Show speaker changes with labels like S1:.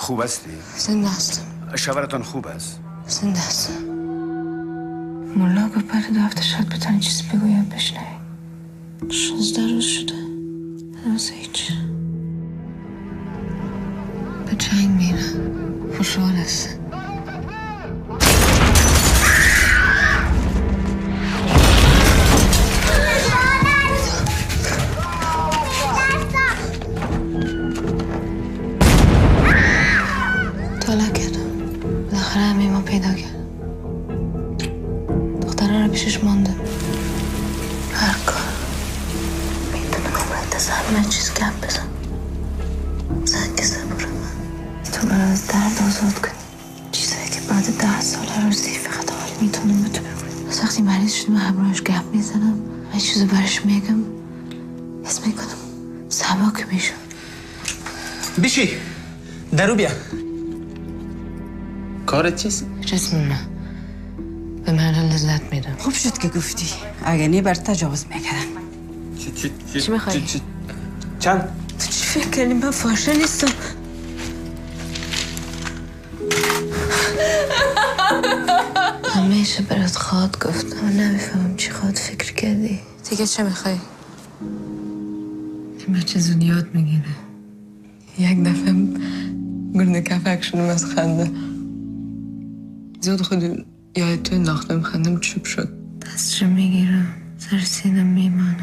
S1: خوب هستی؟
S2: زنده هستم.
S1: شوهرتان خوب است؟
S2: زنده هستم. ملا گفت بعد 2 هفته شاید بتونی چیزی بگویم بشنوی. 16 روز شده. هنوز هیچ. به جنگ میره. خوشحال است. طالع کردم. بالاخره همه ما پیدا کردم. دختره رو پیشش مانده. هر کار میتونم امروز همه چیز گپ بزن. زنگ صبر من. تو برای از درد آزاد کنی. چیزایی که بعد 10 سال هر روزی فقط حال میتونم به تو بگویم. از وقتی مریض شدم همراهش گپ میزنم. هر چیزو برش میگم. حس میکنم سبک میشم.
S3: بیشی درو بیا. کارت چیست؟
S2: جسم نه. به من لذت میدم.
S4: خوب شد که گفتی. اگه نی بر تجاوز میکردم.
S2: چی میخوایی؟
S3: چند؟
S2: تو چی فکر کردی؟ من فاشه نیستم. همیشه برات خواد گفتم. من نمیفهمم چی خواد فکر کردی. دیگه چه میخوایی؟ این بچه زود یاد میگیره. یک دفعه گرده کفک شدم از خنده. زود خود یاد تو انداختم خندم چوب شد. دستشو میگیرم. سر سینم میمانه.